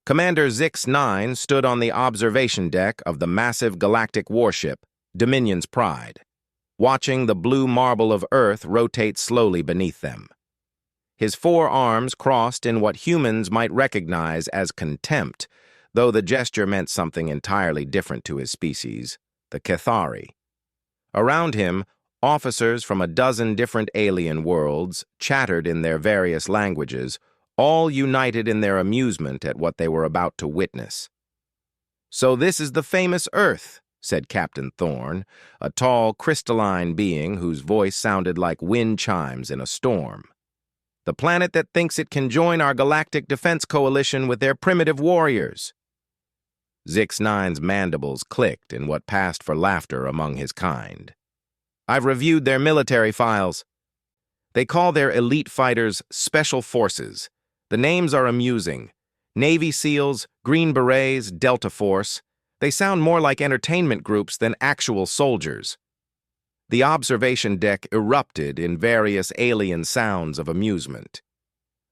Commander Zix-9 stood on the observation deck of the massive galactic warship, Dominion's Pride, watching the blue marble of Earth rotate slowly beneath them. His four arms crossed in what humans might recognize as contempt, though the gesture meant something entirely different to his species, the Cathari. Around him, officers from a dozen different alien worlds chattered in their various languages, all united in their amusement at what they were about to witness. "So this is the famous Earth," said Captain Thorne, a tall, crystalline being whose voice sounded like wind chimes in a storm. "The planet that thinks it can join our galactic defense coalition with their primitive warriors." Zix-9's mandibles clicked in what passed for laughter among his kind. "I've reviewed their military files. They call their elite fighters Special Forces. The names are amusing. Navy SEALs, Green Berets, Delta Force. They sound more like entertainment groups than actual soldiers." The observation deck erupted in various alien sounds of amusement.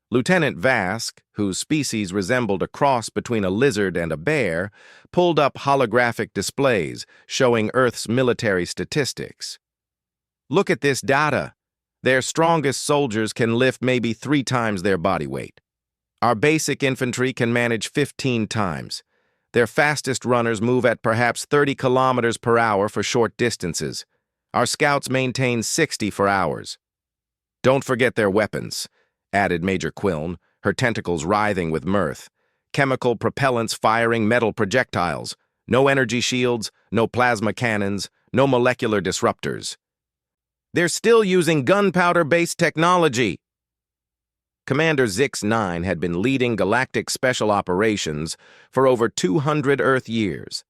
Lieutenant Vask, whose species resembled a cross between a lizard and a bear, pulled up holographic displays showing Earth's military statistics. "Look at this data. Their strongest soldiers can lift maybe 3 times their body weight. Our basic infantry can manage 15 times. Their fastest runners move at perhaps 30 kilometers per hour for short distances. Our scouts maintain 60 for hours. Don't forget their weapons," added Major Quiln, her tentacles writhing with mirth. "Chemical propellants firing metal projectiles. No energy shields, no plasma cannons, no molecular disruptors. They're still using gunpowder-based technology." Commander Zix-9 had been leading galactic special operations for over 200 Earth years.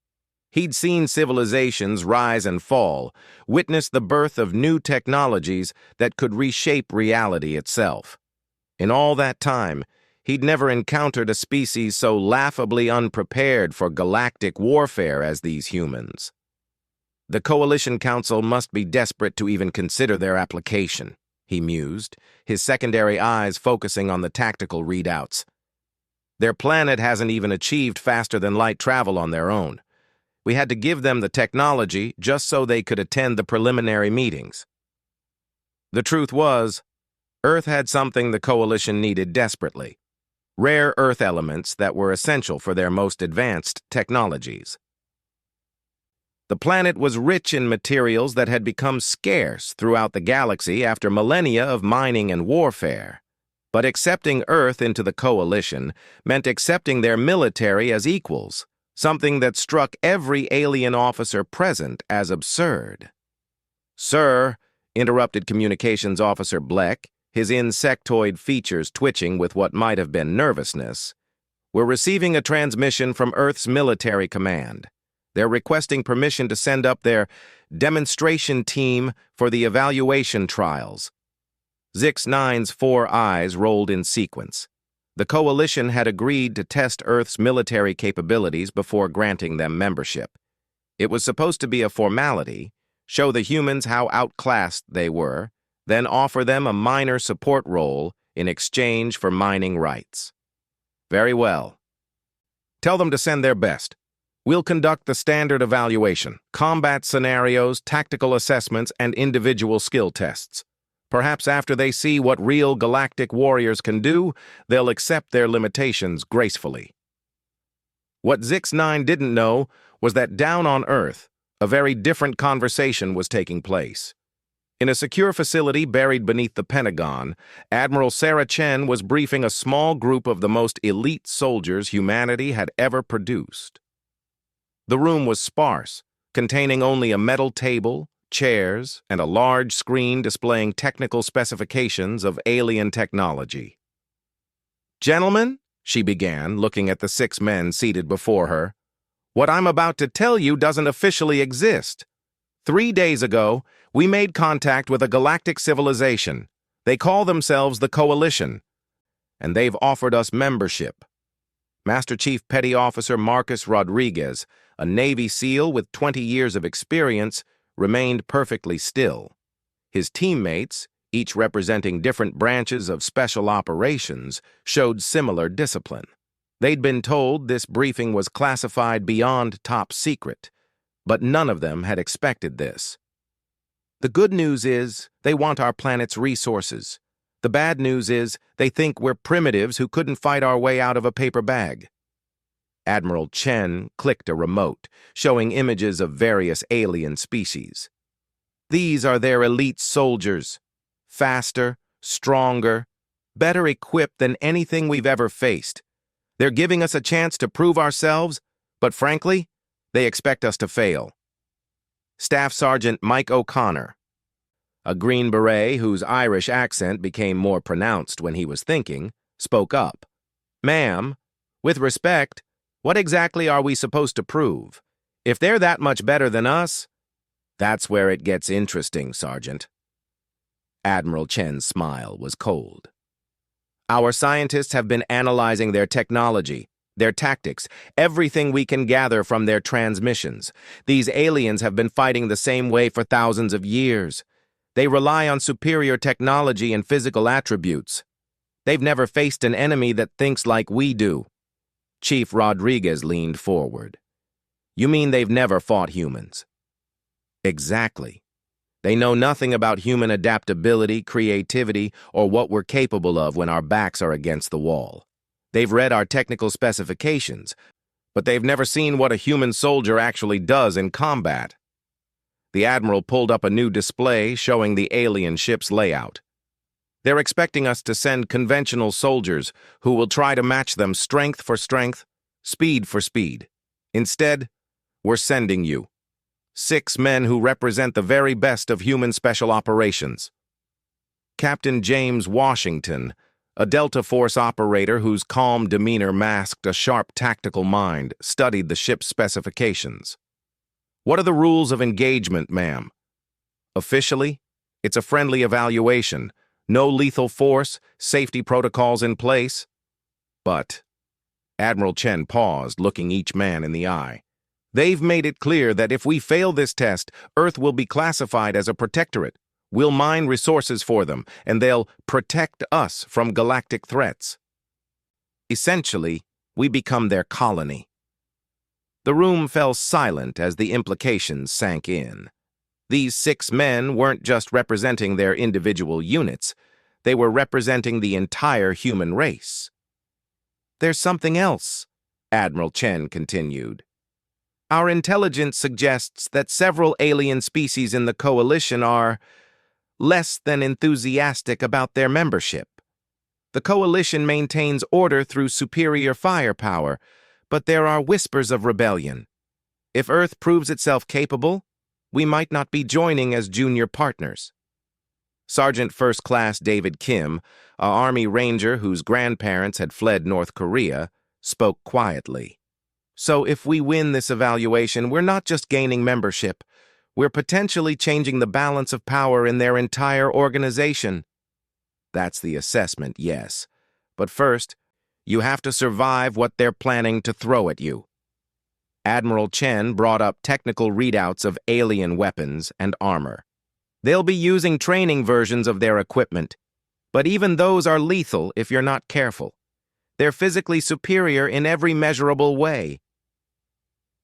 He'd seen civilizations rise and fall, witnessed the birth of new technologies that could reshape reality itself. In all that time, he'd never encountered a species so laughably unprepared for galactic warfare as these humans. "The Coalition Council must be desperate to even consider their application," he mused, his secondary eyes focusing on the tactical readouts. "Their planet hasn't even achieved faster-than-light travel on their own. We had to give them the technology just so they could attend the preliminary meetings." The truth was, Earth had something the Coalition needed desperately: rare Earth elements that were essential for their most advanced technologies. The planet was rich in materials that had become scarce throughout the galaxy after millennia of mining and warfare. But accepting Earth into the Coalition meant accepting their military as equals, something that struck every alien officer present as absurd. "Sir," interrupted Communications Officer Bleck, his insectoid features twitching with what might have been nervousness, "we're receiving a transmission from Earth's military command. They're requesting permission to send up their demonstration team for the evaluation trials." Zix-9's 4 eyes rolled in sequence. The Coalition had agreed to test Earth's military capabilities before granting them membership. It was supposed to be a formality, show the humans how outclassed they were, then offer them a minor support role in exchange for mining rights. "Very well. Tell them to send their best. We'll conduct the standard evaluation, combat scenarios, tactical assessments, and individual skill tests. Perhaps after they see what real galactic warriors can do, they'll accept their limitations gracefully." What Zix-9 didn't know was that down on Earth, a very different conversation was taking place. In a secure facility buried beneath the Pentagon, Admiral Sarah Chen was briefing a small group of the most elite soldiers humanity had ever produced. The room was sparse, containing only a metal table, chairs, and a large screen displaying technical specifications of alien technology. "Gentlemen," she began, looking at the 6 men seated before her, "what I'm about to tell you doesn't officially exist. 3 days ago, we made contact with a galactic civilization. They call themselves the Coalition, and they've offered us membership." Master Chief Petty Officer Marcus Rodriguez, a Navy SEAL with 20 years of experience, remained perfectly still. His teammates, each representing different branches of special operations, showed similar discipline. They'd been told this briefing was classified beyond top secret, but none of them had expected this. The good news is they want our planet's resources. The bad news is they think we're primitives who couldn't fight our way out of a paper bag. Admiral Chen clicked a remote, showing images of various alien species. These are their elite soldiers. Faster, stronger, better equipped than anything we've ever faced. They're giving us a chance to prove ourselves, but frankly, they expect us to fail. Staff Sergeant Mike O'Connor, a Green Beret whose Irish accent became more pronounced when he was thinking, spoke up. "Ma'am, with respect, what exactly are we supposed to prove? If they're that much better than us, that's where it gets interesting, Sergeant." Admiral Chen's smile was cold. "Our scientists have been analyzing their technology, their tactics, everything we can gather from their transmissions. These aliens have been fighting the same way for thousands of years. They rely on superior technology and physical attributes. They've never faced an enemy that thinks like we do." Chief Rodriguez leaned forward. "You mean they've never fought humans?" "Exactly. They know nothing about human adaptability, creativity, or what we're capable of when our backs are against the wall. They've read our technical specifications, but they've never seen what a human soldier actually does in combat." The Admiral pulled up a new display showing the alien ship's layout. "They're expecting us to send conventional soldiers who will try to match them strength for strength, speed for speed. Instead, we're sending you 6 men who represent the very best of human special operations." Captain James Washington, a Delta Force operator whose calm demeanor masked a sharp tactical mind, studied the ship's specifications. "What are the rules of engagement, ma'am?" "Officially, it's a friendly evaluation. No lethal force, safety protocols in place." "But," Admiral Chen paused, looking each man in the eye, "they've made it clear that if we fail this test, Earth will be classified as a protectorate. We'll mine resources for them, and they'll protect us from galactic threats. Essentially, we become their colony." The room fell silent as the implications sank in. These 6 men weren't just representing their individual units, they were representing the entire human race. "There's something else," Admiral Chen continued. "Our intelligence suggests that several alien species in the coalition are less than enthusiastic about their membership. The coalition maintains order through superior firepower, but there are whispers of rebellion. If Earth proves itself capable, we might not be joining as junior partners." Sergeant First Class David Kim, a Army Ranger whose grandparents had fled North Korea, spoke quietly. "So if we win this evaluation, we're not just gaining membership, we're potentially changing the balance of power in their entire organization." "That's the assessment, yes. But first, you have to survive what they're planning to throw at you." Admiral Chen brought up technical readouts of alien weapons and armor. "They'll be using training versions of their equipment, but even those are lethal if you're not careful. They're physically superior in every measurable way."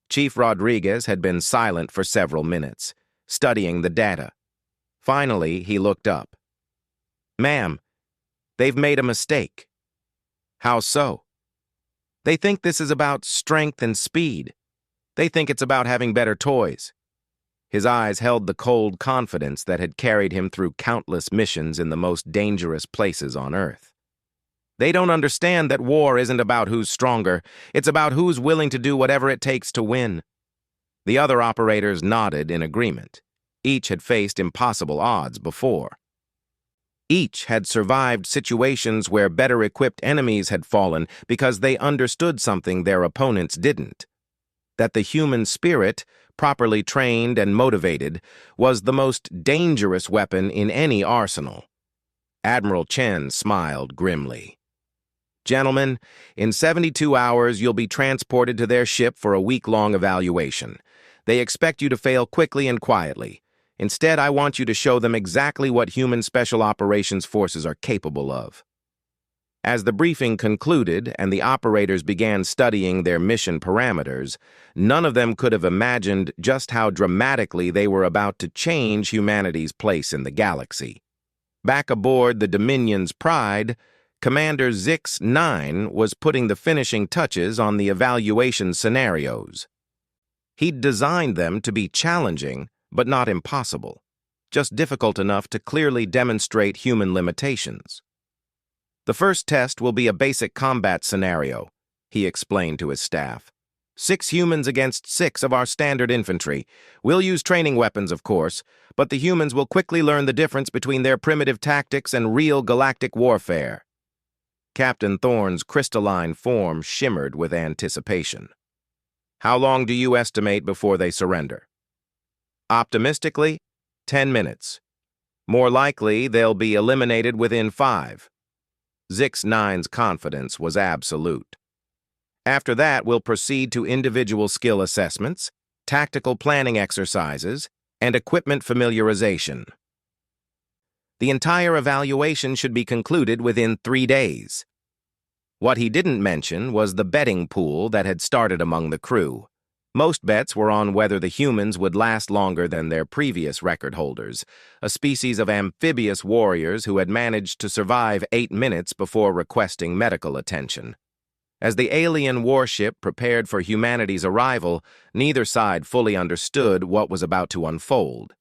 Chief Rodriguez had been silent for several minutes, studying the data. Finally, he looked up. "Ma'am, they've made a mistake." "How so?" "They think this is about strength and speed. They think it's about having better toys." His eyes held the cold confidence that had carried him through countless missions in the most dangerous places on Earth. "They don't understand that war isn't about who's stronger, it's about who's willing to do whatever it takes to win." The other operators nodded in agreement. Each had faced impossible odds before. Each had survived situations where better-equipped enemies had fallen because they understood something their opponents didn't. That the human spirit, properly trained and motivated, was the most dangerous weapon in any arsenal. Admiral Chen smiled grimly. "Gentlemen, in 72 hours you'll be transported to their ship for a week-long evaluation. They expect you to fail quickly and quietly. Instead, I want you to show them exactly what human special operations forces are capable of." As the briefing concluded and the operators began studying their mission parameters, none of them could have imagined just how dramatically they were about to change humanity's place in the galaxy. Back aboard the Dominion's Pride, Commander Zix-9 was putting the finishing touches on the evaluation scenarios. He'd designed them to be challenging, but not impossible, just difficult enough to clearly demonstrate human limitations. "The first test will be a basic combat scenario," he explained to his staff. 6 humans against 6 of our standard infantry. We'll use training weapons, of course, but the humans will quickly learn the difference between their primitive tactics and real galactic warfare. Captain Thorne's crystalline form shimmered with anticipation. "How long do you estimate before they surrender?" "Optimistically, 10 minutes. More likely, they'll be eliminated within 5. Zix-9's confidence was absolute. "After that, we'll proceed to individual skill assessments, tactical planning exercises, and equipment familiarization. The entire evaluation should be concluded within 3 days. What he didn't mention was the betting pool that had started among the crew. Most bets were on whether the humans would last longer than their previous record holders, a species of amphibious warriors who had managed to survive 8 minutes before requesting medical attention. As the alien warship prepared for humanity's arrival, neither side fully understood what was about to unfold.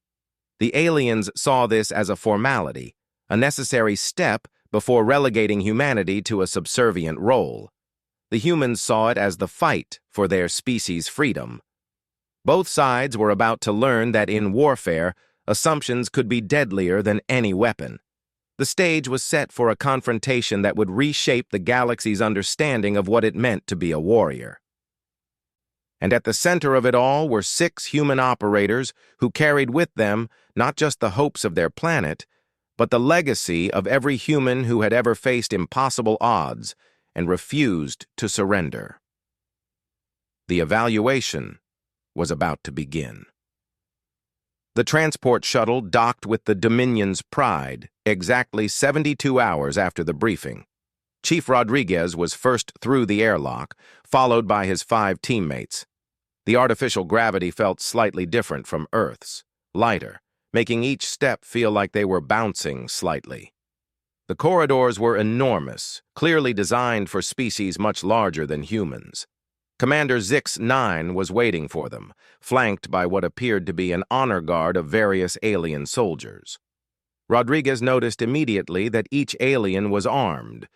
The aliens saw this as a formality, a necessary step before relegating humanity to a subservient role. The humans saw it as the fight for their species' freedom. Both sides were about to learn that in warfare, assumptions could be deadlier than any weapon. The stage was set for a confrontation that would reshape the galaxy's understanding of what it meant to be a warrior. And at the center of it all were 6 human operators who carried with them not just the hopes of their planet, but the legacy of every human who had ever faced impossible odds and refused to surrender. The evaluation was about to begin. The transport shuttle docked with the Dominion's Pride exactly 72 hours after the briefing. Chief Rodriguez was first through the airlock, followed by his 5 teammates. The artificial gravity felt slightly different from Earth's, lighter, making each step feel like they were bouncing slightly. The corridors were enormous, clearly designed for species much larger than humans. Commander Zix-9 was waiting for them, flanked by what appeared to be an honor guard of various alien soldiers. Rodriguez noticed immediately that each alien was armed.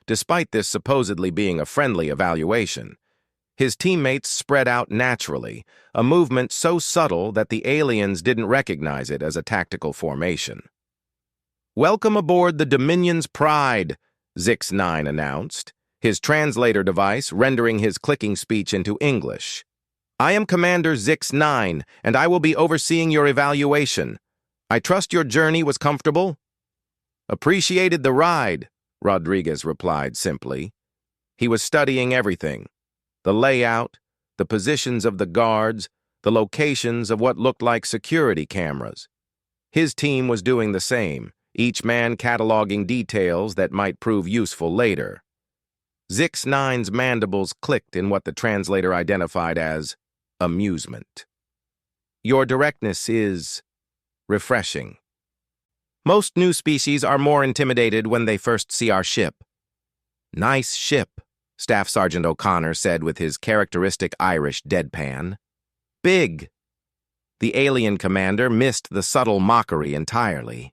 Despite this supposedly being a friendly evaluation, his teammates spread out naturally, a movement so subtle that the aliens didn't recognize it as a tactical formation. "Welcome aboard the Dominion's Pride," Zix-9 announced, his translator device rendering his clicking speech into English. "I am Commander Zix-9, and I will be overseeing your evaluation. I trust your journey was comfortable?" "Appreciated the ride," Rodriguez replied simply. He was studying everything: the layout, the positions of the guards, the locations of what looked like security cameras. His team was doing the same, each man cataloging details that might prove useful later. Zix-9's mandibles clicked in what the translator identified as amusement. "Your directness is refreshing. Most new species are more intimidated when they first see our ship." "Nice ship," Staff Sergeant O'Connor said with his characteristic Irish deadpan. "Big." The alien commander missed the subtle mockery entirely.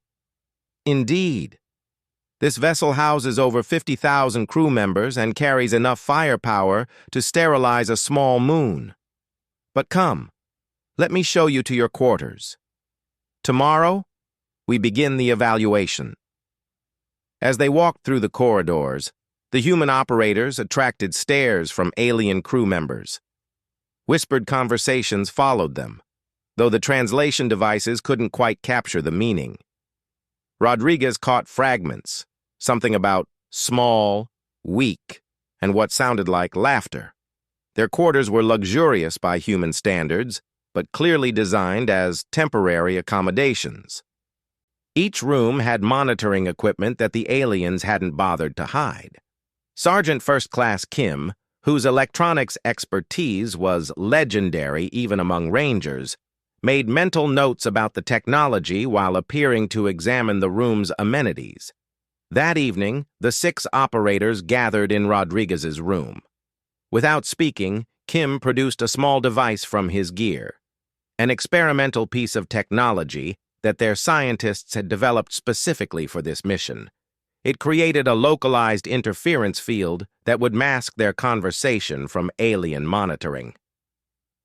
"Indeed. This vessel houses over 50,000 crew members and carries enough firepower to sterilize a small moon. But come, let me show you to your quarters. Tomorrow, we begin the evaluation." As they walked through the corridors, the human operators attracted stares from alien crew members. Whispered conversations followed them, though the translation devices couldn't quite capture the meaning. Rodriguez caught fragments, something about small, weak, and what sounded like laughter. Their quarters were luxurious by human standards, but clearly designed as temporary accommodations. Each room had monitoring equipment that the aliens hadn't bothered to hide. Sergeant First Class Kim, whose electronics expertise was legendary even among Rangers, made mental notes about the technology while appearing to examine the room's amenities. That evening, the 6 operators gathered in Rodriguez's room. Without speaking, Kim produced a small device from his gear, an experimental piece of technology that their scientists had developed specifically for this mission. It created a localized interference field that would mask their conversation from alien monitoring.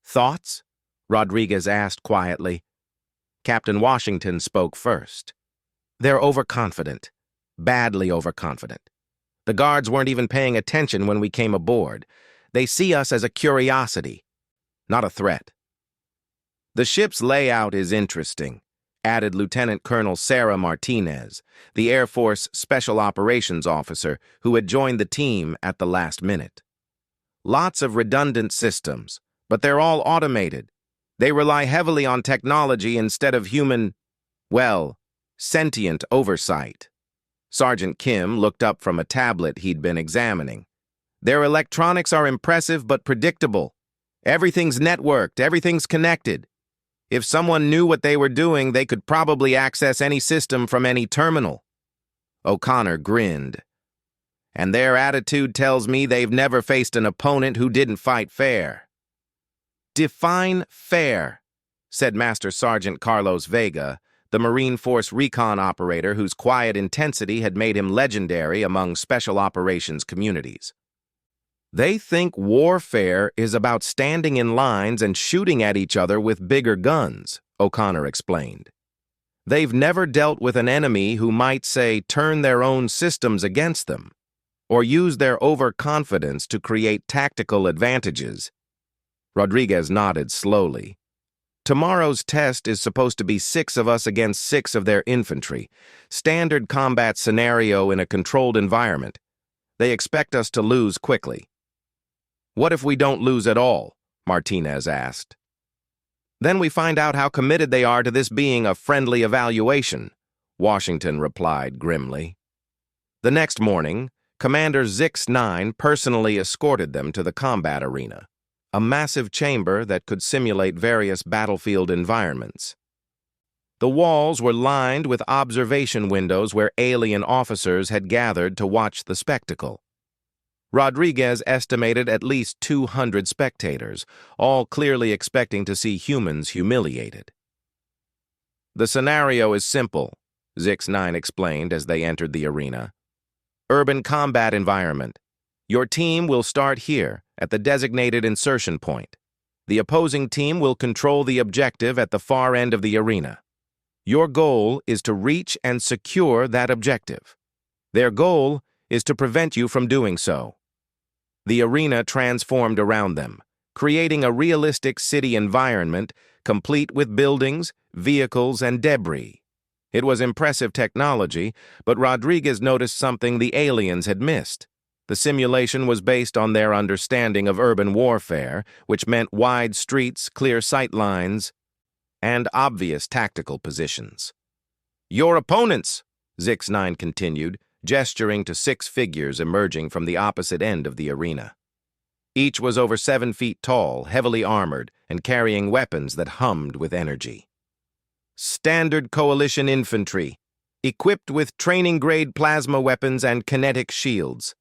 "Thoughts?" Rodriguez asked quietly. Captain Washington spoke first. "They're overconfident. Badly overconfident. The guards weren't even paying attention when we came aboard. They see us as a curiosity, not a threat." "The ship's layout is interesting," added Lieutenant Colonel Sarah Martinez, the Air Force Special Operations Officer who had joined the team at the last minute. "Lots of redundant systems, but they're all automated. They rely heavily on technology instead of human, sentient oversight." Sergeant Kim looked up from a tablet he'd been examining. "Their electronics are impressive but predictable. Everything's networked, everything's connected. If someone knew what they were doing, they could probably access any system from any terminal." O'Connor grinned. "And their attitude tells me they've never faced an opponent who didn't fight fair." "Define fair," said Master Sergeant Carlos Vega, the Marine Force recon operator whose quiet intensity had made him legendary among special operations communities. "They think warfare is about standing in lines and shooting at each other with bigger guns," O'Connor explained. "They've never dealt with an enemy who might, say, turn their own systems against them, or use their overconfidence to create tactical advantages." Rodriguez nodded slowly. "Tomorrow's test is supposed to be 6 of us against 6 of their infantry. Standard combat scenario in a controlled environment. They expect us to lose quickly." "What if we don't lose at all?" Martinez asked. "Then we find out how committed they are to this being a friendly evaluation," Washington replied grimly. The next morning, Commander Zix-9 personally escorted them to the combat arena, a massive chamber that could simulate various battlefield environments. The walls were lined with observation windows where alien officers had gathered to watch the spectacle. Rodriguez estimated at least 200 spectators, all clearly expecting to see humans humiliated. "The scenario is simple," Zix-9 explained as they entered the arena. "Urban combat environment. Your team will start here, at the designated insertion point. The opposing team will control the objective at the far end of the arena. Your goal is to reach and secure that objective. Their goal is to prevent you from doing so." The arena transformed around them, creating a realistic city environment complete with buildings, vehicles, and debris. It was impressive technology, but Rodriguez noticed something the aliens had missed. The simulation was based on their understanding of urban warfare, which meant wide streets, clear sight lines, and obvious tactical positions. "Your opponents," Zix-9 continued, gesturing to 6 figures emerging from the opposite end of the arena. Each was over 7 feet tall, heavily armored, and carrying weapons that hummed with energy. "Standard coalition infantry, equipped with training-grade plasma weapons and kinetic shields.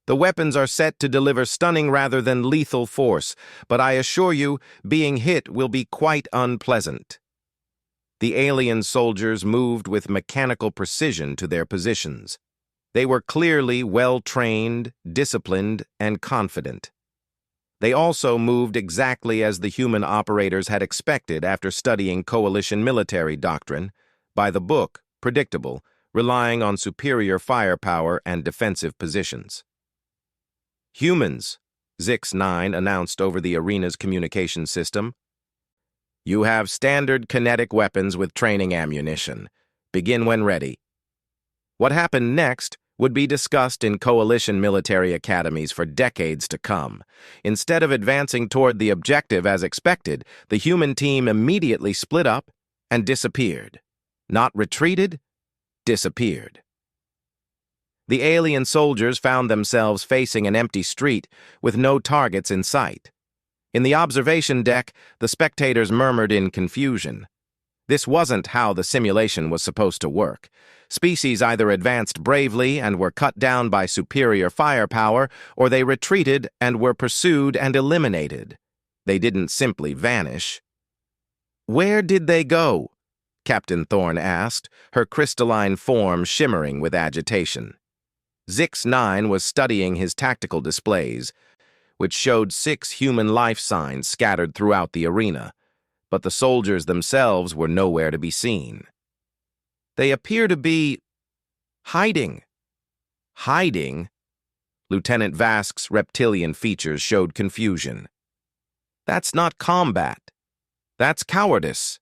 The weapons are set to deliver stunning rather than lethal force, but I assure you, being hit will be quite unpleasant." The alien soldiers moved with mechanical precision to their positions. They were clearly well-trained, disciplined, and confident. They also moved exactly as the human operators had expected after studying coalition military doctrine, by the book, predictable, relying on superior firepower and defensive positions. "Humans," Zix-9 announced over the arena's communication system. "You have standard kinetic weapons with training ammunition. Begin when ready." What happened next would be discussed in coalition military academies for decades to come. Instead of advancing toward the objective as expected, the human team immediately split up and disappeared. Not retreated, disappeared. The alien soldiers found themselves facing an empty street with no targets in sight. In the observation deck, the spectators murmured in confusion. This wasn't how the simulation was supposed to work. Species either advanced bravely and were cut down by superior firepower, or they retreated and were pursued and eliminated. They didn't simply vanish. "Where did they go?" Captain Thorne asked, her crystalline form shimmering with agitation. Zix-9 was studying his tactical displays, which showed 6 human life signs scattered throughout the arena, but the soldiers themselves were nowhere to be seen. "They appear to be hiding." "Hiding?" Lieutenant Vask's reptilian features showed confusion. "That's not combat. That's cowardice."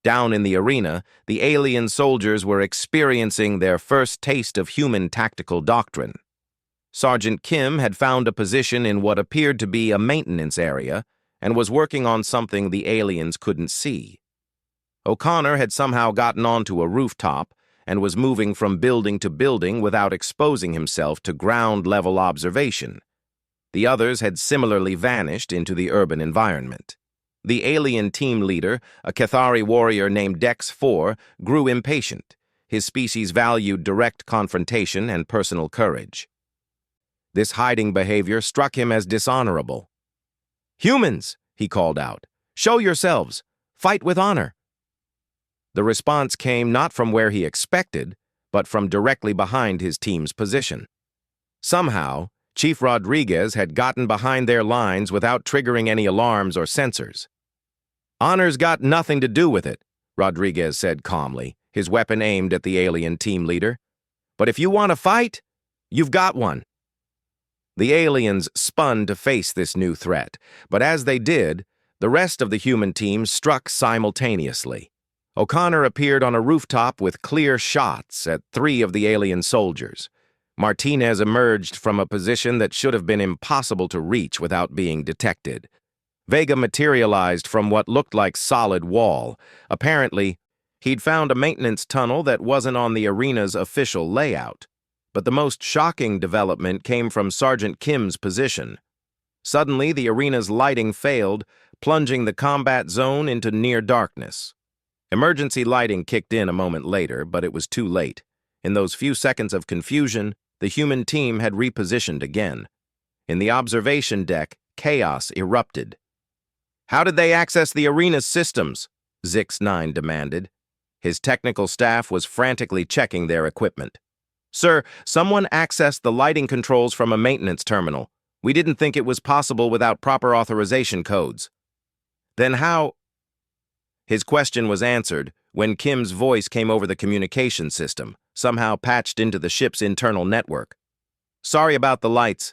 Down in the arena, the alien soldiers were experiencing their first taste of human tactical doctrine. Sergeant Kim had found a position in what appeared to be a maintenance area and was working on something the aliens couldn't see. O'Connor had somehow gotten onto a rooftop and was moving from building to building without exposing himself to ground-level observation. The others had similarly vanished into the urban environment. The alien team leader, a Cathari warrior named Dex-4, grew impatient. His species valued direct confrontation and personal courage. This hiding behavior struck him as dishonorable. "Humans," he called out, "show yourselves. Fight with honor." The response came not from where he expected, but from directly behind his team's position. Somehow, Chief Rodriguez had gotten behind their lines without triggering any alarms or sensors. "Honor's got nothing to do with it," Rodriguez said calmly, his weapon aimed at the alien team leader. "But if you want to fight, you've got one." The aliens spun to face this new threat, but as they did, the rest of the human team struck simultaneously. O'Connor appeared on a rooftop with clear shots at 3 of the alien soldiers. Martinez emerged from a position that should have been impossible to reach without being detected. Vega materialized from what looked like solid wall. Apparently, he'd found a maintenance tunnel that wasn't on the arena's official layout. But the most shocking development came from Sergeant Kim's position. Suddenly, the arena's lighting failed, plunging the combat zone into near darkness. Emergency lighting kicked in a moment later, but it was too late. In those few seconds of confusion, the human team had repositioned again. In the observation deck, chaos erupted. "How did they access the arena's systems?" Zix-9 demanded. His technical staff was frantically checking their equipment. "Sir, someone accessed the lighting controls from a maintenance terminal. We didn't think it was possible without proper authorization codes." "Then how—" His question was answered when Kim's voice came over the communication system, somehow patched into the ship's internal network. "Sorry about the lights,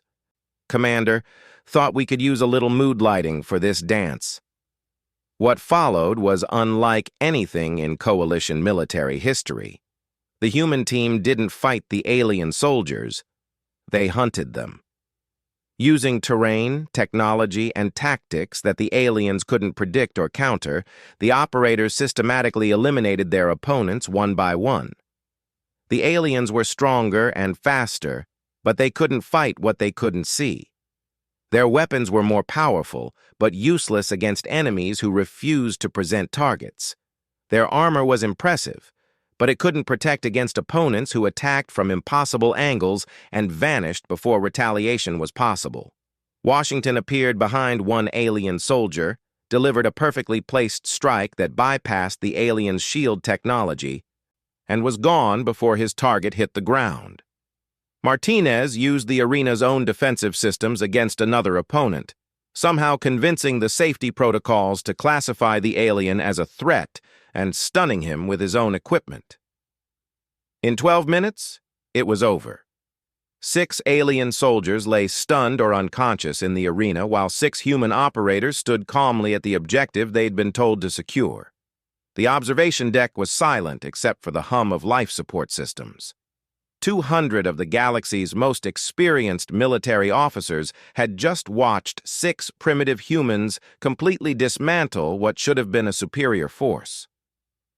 Commander. Thought we could use a little mood lighting for this dance." What followed was unlike anything in Coalition military history. The human team didn't fight the alien soldiers. They hunted them. Using terrain, technology, and tactics that the aliens couldn't predict or counter, the operators systematically eliminated their opponents one by one. The aliens were stronger and faster, but they couldn't fight what they couldn't see. Their weapons were more powerful, but useless against enemies who refused to present targets. Their armor was impressive, but it couldn't protect against opponents who attacked from impossible angles and vanished before retaliation was possible. Washington appeared behind one alien soldier, delivered a perfectly placed strike that bypassed the alien's shield technology, and was gone before his target hit the ground. Martinez used the arena's own defensive systems against another opponent, somehow convincing the safety protocols to classify the alien as a threat and stunning him with his own equipment. In 12 minutes, it was over. 6 alien soldiers lay stunned or unconscious in the arena while 6 human operators stood calmly at the objective they'd been told to secure. The observation deck was silent except for the hum of life support systems. 200 of the galaxy's most experienced military officers had just watched 6 primitive humans completely dismantle what should have been a superior force.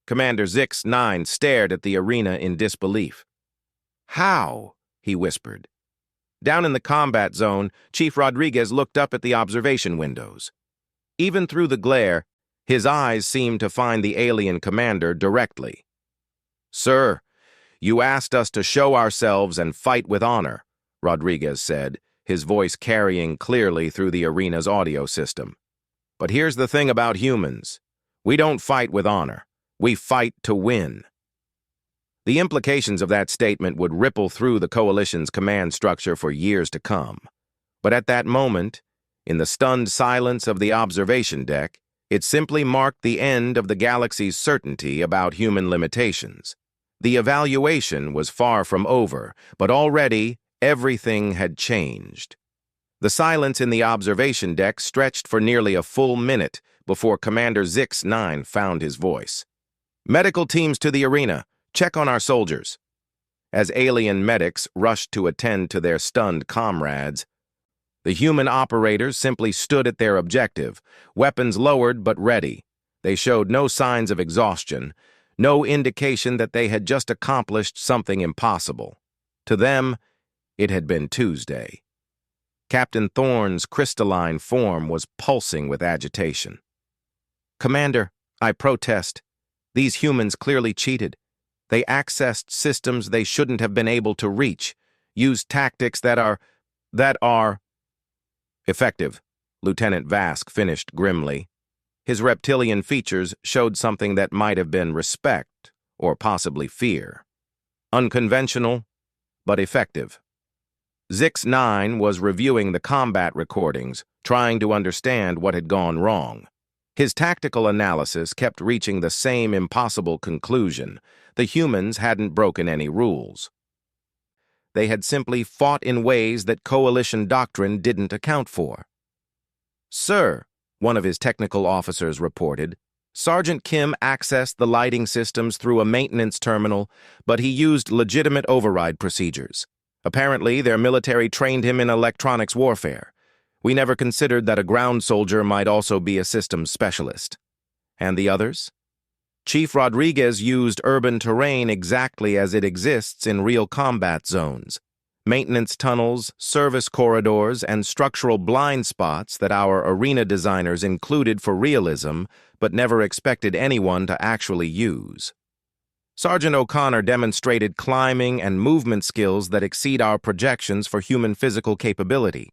Commander Zix-9 stared at the arena in disbelief. "How?" he whispered. Down in the combat zone, Chief Rodriguez looked up at the observation windows. Even through the glare, his eyes seemed to find the alien commander directly. "Sir, you asked us to show ourselves and fight with honor," Rodriguez said, his voice carrying clearly through the arena's audio system. "But here's the thing about humans. We don't fight with honor. We fight to win." The implications of that statement would ripple through the Coalition's command structure for years to come. But at that moment, in the stunned silence of the observation deck, it simply marked the end of the galaxy's certainty about human limitations. The evaluation was far from over, but already everything had changed. The silence in the observation deck stretched for nearly a full minute before Commander Zix-9 found his voice. "Medical teams to the arena. Check on our soldiers." As alien medics rushed to attend to their stunned comrades, the human operators simply stood at their objective, weapons lowered but ready. They showed no signs of exhaustion, no indication that they had just accomplished something impossible. To them, it had been Tuesday. Captain Thorne's crystalline form was pulsing with agitation. "Commander, I protest. These humans clearly cheated. They accessed systems they shouldn't have been able to reach, used tactics that are effective," Lieutenant Vask finished grimly. His reptilian features showed something that might have been respect or possibly fear. Unconventional, but effective. Zix-9 was reviewing the combat recordings, trying to understand what had gone wrong. His tactical analysis kept reaching the same impossible conclusion. The humans hadn't broken any rules. They had simply fought in ways that Coalition doctrine didn't account for. "Sir," one of his technical officers reported, "Sergeant Kim accessed the lighting systems through a maintenance terminal, but he used legitimate override procedures. Apparently, their military trained him in electronics warfare. We never considered that a ground soldier might also be a systems specialist." "And the others?" "Chief Rodriguez used urban terrain exactly as it exists in real combat zones. Maintenance tunnels, service corridors, and structural blind spots that our arena designers included for realism, but never expected anyone to actually use. Sergeant O'Connor demonstrated climbing and movement skills that exceed our projections for human physical capability."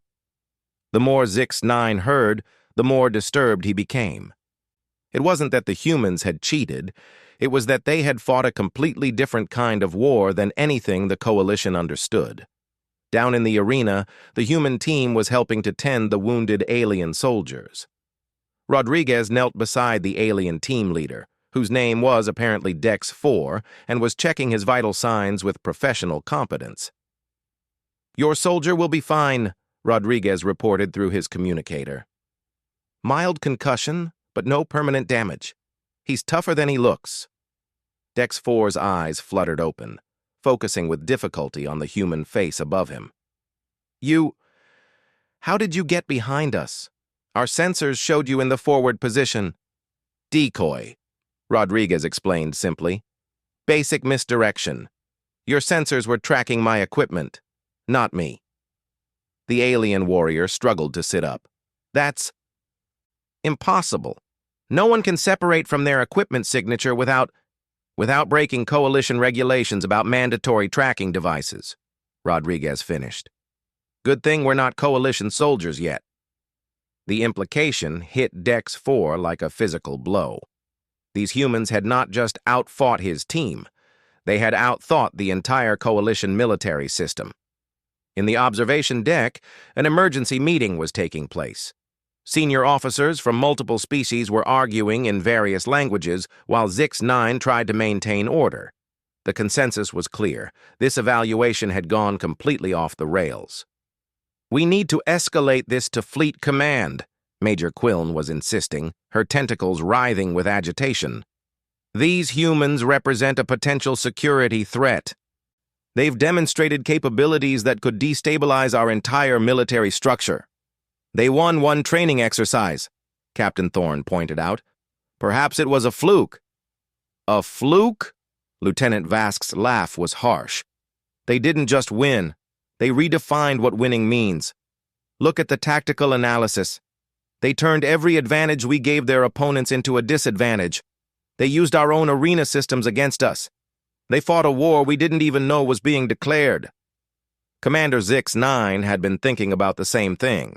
The more Zix-9 heard, the more disturbed he became. It wasn't that the humans had cheated, it was that they had fought a completely different kind of war than anything the Coalition understood. Down in the arena, the human team was helping to tend the wounded alien soldiers. Rodriguez knelt beside the alien team leader, whose name was apparently Dex-4, and was checking his vital signs with professional competence. "Your soldier will be fine," Rodriguez reported through his communicator. "Mild concussion, but no permanent damage. He's tougher than he looks." Dex-4's eyes fluttered open, focusing with difficulty on the human face above him. How did you get behind us? Our sensors showed you in the forward position." "Decoy," Rodriguez explained simply. "Basic misdirection. Your sensors were tracking my equipment, not me." The alien warrior struggled to sit up. "That's impossible. No one can separate from their equipment signature without breaking Coalition regulations about mandatory tracking devices," Rodriguez finished. "Good thing we're not Coalition soldiers yet." The implication hit Dex-4 like a physical blow. These humans had not just outfought his team, they had outthought the entire Coalition military system. In the observation deck, an emergency meeting was taking place. Senior officers from multiple species were arguing in various languages while Zix-9 tried to maintain order. The consensus was clear. This evaluation had gone completely off the rails. "We need to escalate this to Fleet Command," Major Quillen was insisting, her tentacles writhing with agitation. "These humans represent a potential security threat. They've demonstrated capabilities that could destabilize our entire military structure." "They won one training exercise," Captain Thorne pointed out. "Perhaps it was a fluke." A fluke? Lieutenant Vask's laugh was harsh. They didn't just win. They redefined what winning means. Look at the tactical analysis. They turned every advantage we gave their opponents into a disadvantage. They used our own arena systems against us. They fought a war we didn't even know was being declared. Commander Zix-9 had been thinking about the same thing.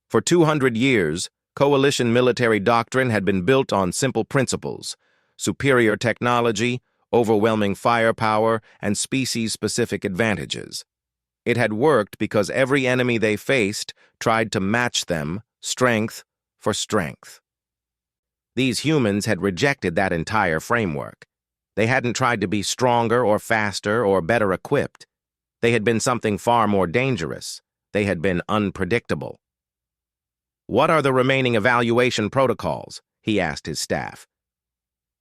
For 200 years, coalition military doctrine had been built on simple principles: superior technology, overwhelming firepower, and species-specific advantages. It had worked because every enemy they faced tried to match them, strength for strength. These humans had rejected that entire framework. They hadn't tried to be stronger or faster or better equipped. They had been something far more dangerous. They had been unpredictable. "What are the remaining evaluation protocols?" he asked his staff.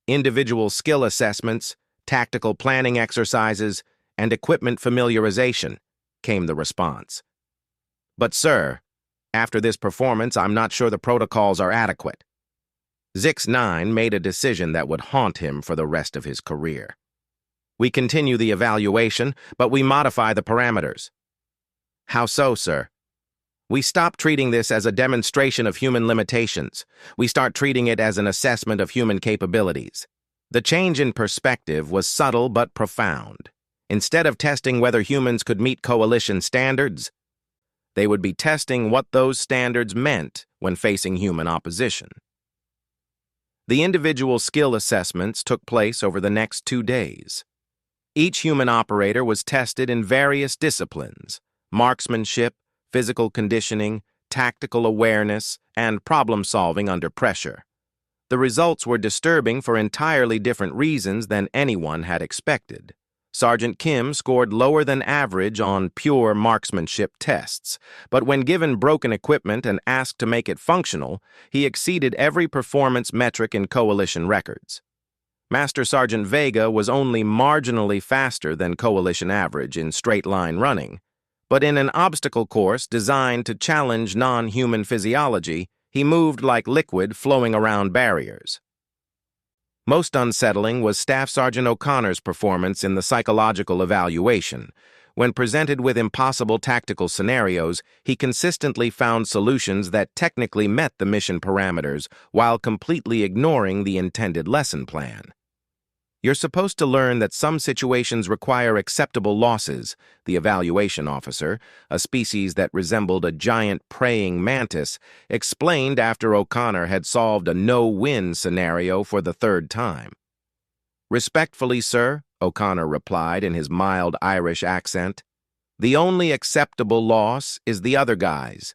"Individual skill assessments, tactical planning exercises, and equipment familiarization," came the response. "But sir, after this performance, I'm not sure the protocols are adequate." Zix-9 made a decision that would haunt him for the rest of his career. "We continue the evaluation, but we modify the parameters." "How so, sir?" "We stop treating this as a demonstration of human limitations. We start treating it as an assessment of human capabilities." The change in perspective was subtle but profound. Instead of testing whether humans could meet coalition standards, they would be testing what those standards meant when facing human opposition. The individual skill assessments took place over the next 2 days. Each human operator was tested in various disciplines: marksmanship, physical conditioning, tactical awareness, and problem-solving under pressure. The results were disturbing for entirely different reasons than anyone had expected. Sergeant Kim scored lower than average on pure marksmanship tests, but when given broken equipment and asked to make it functional, he exceeded every performance metric in coalition records. Master Sergeant Vega was only marginally faster than coalition average in straight-line running, but in an obstacle course designed to challenge non-human physiology, he moved like liquid flowing around barriers. Most unsettling was Staff Sergeant O'Connor's performance in the psychological evaluation. When presented with impossible tactical scenarios, he consistently found solutions that technically met the mission parameters while completely ignoring the intended lesson plan. "You're supposed to learn that some situations require acceptable losses," the evaluation officer, a species that resembled a giant praying mantis, explained after O'Connor had solved a no-win scenario for the 3rd time. "Respectfully, sir," O'Connor replied in his mild Irish accent, "the only acceptable loss is the other guy's."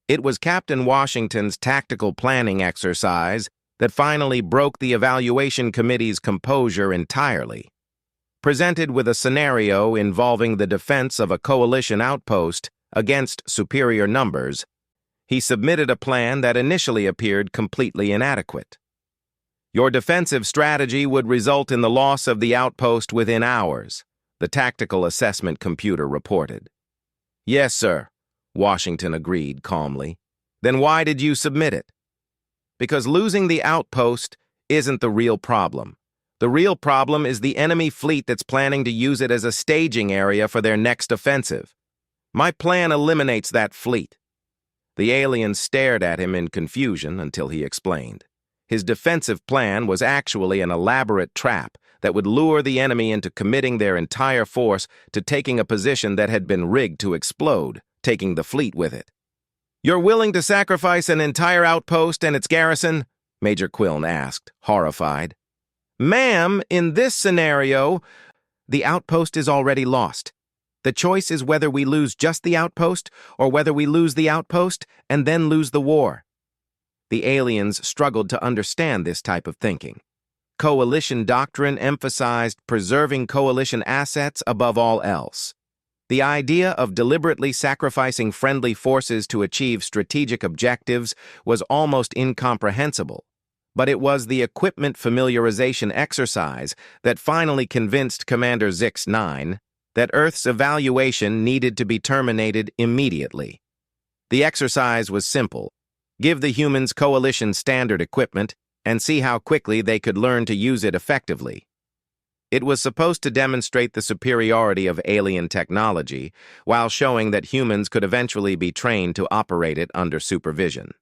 It was Captain Washington's tactical planning exercise that finally broke the evaluation committee's composure entirely. Presented with a scenario involving the defense of a coalition outpost against superior numbers, he submitted a plan that initially appeared completely inadequate. "Your defensive strategy would result in the loss of the outpost within hours," the tactical assessment computer reported. "Yes, sir," Washington agreed calmly. "Then why did you submit it?" "Because losing the outpost isn't the real problem. The real problem is the enemy fleet that's planning to use it as a staging area for their next offensive. My plan eliminates that fleet." The alien stared at him in confusion until he explained. His defensive plan was actually an elaborate trap that would lure the enemy into committing their entire force to taking a position that had been rigged to explode, taking the fleet with it. "You're willing to sacrifice an entire outpost and its garrison?" Major Quillen asked, horrified. "Ma'am, in this scenario, the outpost is already lost. The choice is whether we lose just the outpost or whether we lose the outpost and then lose the war." The aliens struggled to understand this type of thinking. Coalition doctrine emphasized preserving coalition assets above all else. The idea of deliberately sacrificing friendly forces to achieve strategic objectives was almost incomprehensible, but it was the equipment familiarization exercise that finally convinced Commander Zix-9 that Earth's evaluation needed to be terminated immediately. The exercise was simple: give the humans coalition standard equipment and see how quickly they could learn to use it effectively. It was supposed to demonstrate the superiority of alien technology, while showing that humans could eventually be trained to operate it under supervision.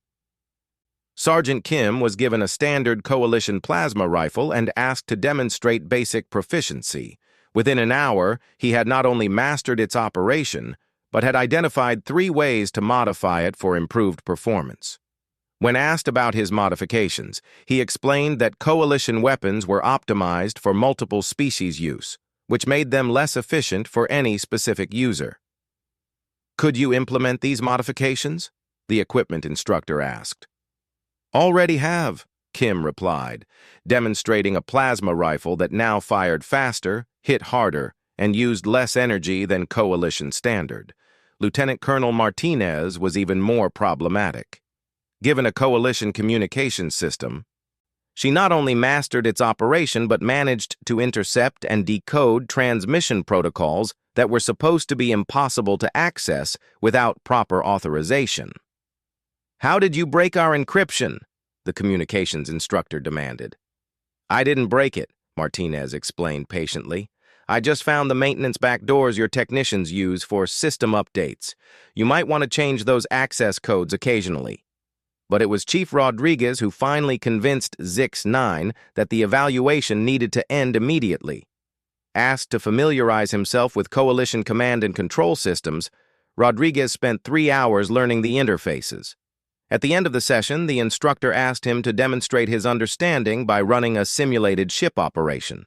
Sergeant Kim was given a standard Coalition plasma rifle and asked to demonstrate basic proficiency. Within an hour, he had not only mastered its operation, but had identified 3 ways to modify it for improved performance. When asked about his modifications, he explained that Coalition weapons were optimized for multiple species use, which made them less efficient for any specific user. "Could you implement these modifications?" the equipment instructor asked. "Already have," Kim replied, demonstrating a plasma rifle that now fired faster, hit harder, and used less energy than Coalition standard. Lieutenant Colonel Martinez was even more problematic. Given a Coalition communications system, she not only mastered its operation but managed to intercept and decode transmission protocols that were supposed to be impossible to access without proper authorization. "How did you break our encryption?" the communications instructor demanded. "I didn't break it," Martinez explained patiently. "I just found the maintenance backdoors your technicians use for system updates. You might want to change those access codes occasionally." But it was Chief Rodriguez who finally convinced Zix-9 that the evaluation needed to end immediately. Asked to familiarize himself with Coalition command and control systems, Rodriguez spent 3 hours learning the interfaces. At the end of the session, the instructor asked him to demonstrate his understanding by running a simulated ship operation.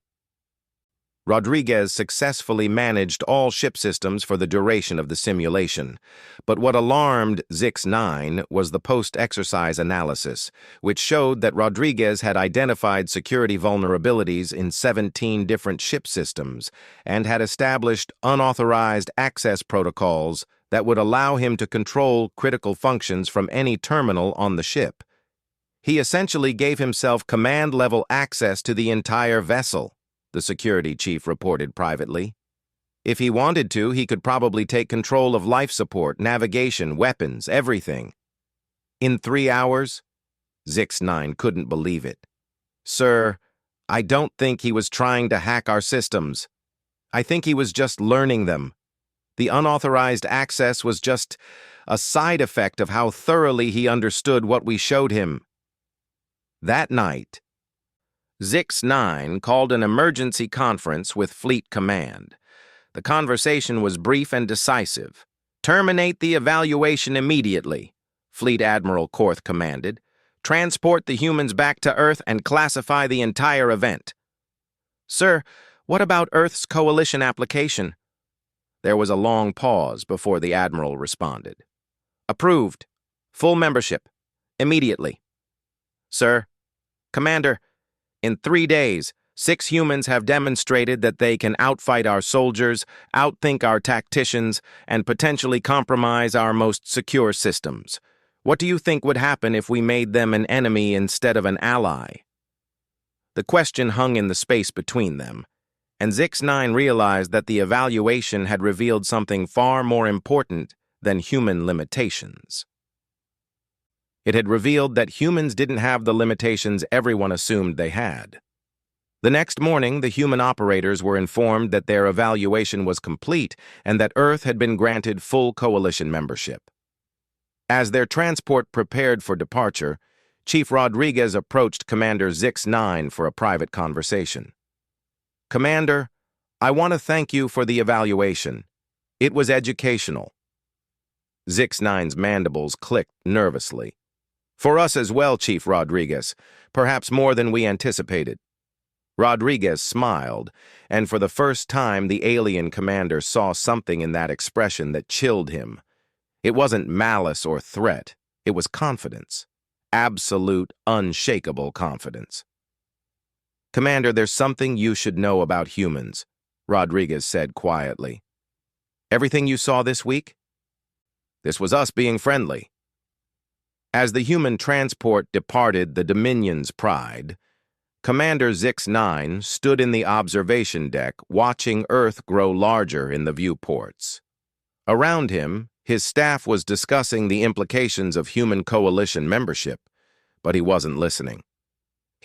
Rodriguez successfully managed all ship systems for the duration of the simulation, but what alarmed Zix-9 was the post-exercise analysis, which showed that Rodriguez had identified security vulnerabilities in 17 different ship systems and had established unauthorized access protocols that would allow him to control critical functions from any terminal on the ship. He essentially gave himself command-level access to the entire vessel, the security chief reported privately. If he wanted to, he could probably take control of life support, navigation, weapons, everything. In 3 hours? Zix-9 couldn't believe it. "Sir, I don't think he was trying to hack our systems. I think he was just learning them. The unauthorized access was just a side effect of how thoroughly he understood what we showed him." That night, Zix-9 called an emergency conference with Fleet Command. The conversation was brief and decisive. "Terminate the evaluation immediately," Fleet Admiral Korth commanded. "Transport the humans back to Earth and classify the entire event." "Sir, what about Earth's Coalition application?" There was a long pause before the Admiral responded. "Approved. Full membership. Immediately." "Sir, Commander, in 3 days, 6 humans have demonstrated that they can outfight our soldiers, outthink our tacticians, and potentially compromise our most secure systems. What do you think would happen if we made them an enemy instead of an ally?" The question hung in the space between them, and Zix-9 realized that the evaluation had revealed something far more important than human limitations. It had revealed that humans didn't have the limitations everyone assumed they had. The next morning, the human operators were informed that their evaluation was complete and that Earth had been granted full Coalition membership. As their transport prepared for departure, Chief Rodriguez approached Commander Zix-9 for a private conversation. "Commander, I want to thank you for the evaluation. It was educational." Zix-9's mandibles clicked nervously. "For us as well, Chief Rodriguez, perhaps more than we anticipated." Rodriguez smiled, and for the first time the alien commander saw something in that expression that chilled him. It wasn't malice or threat, it was confidence. Absolute, unshakable confidence. "Commander, there's something you should know about humans," Rodriguez said quietly. "Everything you saw this week? This was us being friendly." As the human transport departed the Dominion's Pride, Commander Zix-9 stood in the observation deck watching Earth grow larger in the viewports. Around him, his staff was discussing the implications of human Coalition membership, but he wasn't listening.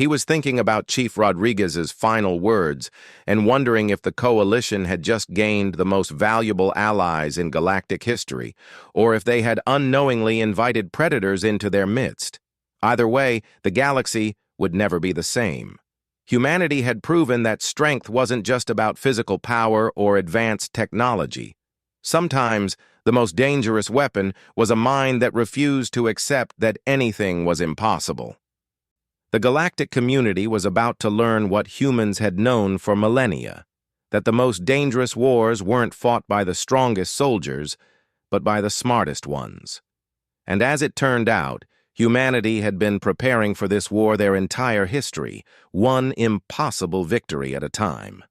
He was thinking about Chief Rodriguez's final words and wondering if the coalition had just gained the most valuable allies in galactic history, or if they had unknowingly invited predators into their midst. Either way, the galaxy would never be the same. Humanity had proven that strength wasn't just about physical power or advanced technology. Sometimes, the most dangerous weapon was a mind that refused to accept that anything was impossible. The galactic community was about to learn what humans had known for millennia, that the most dangerous wars weren't fought by the strongest soldiers, but by the smartest ones. And as it turned out, humanity had been preparing for this war their entire history, one impossible victory at a time.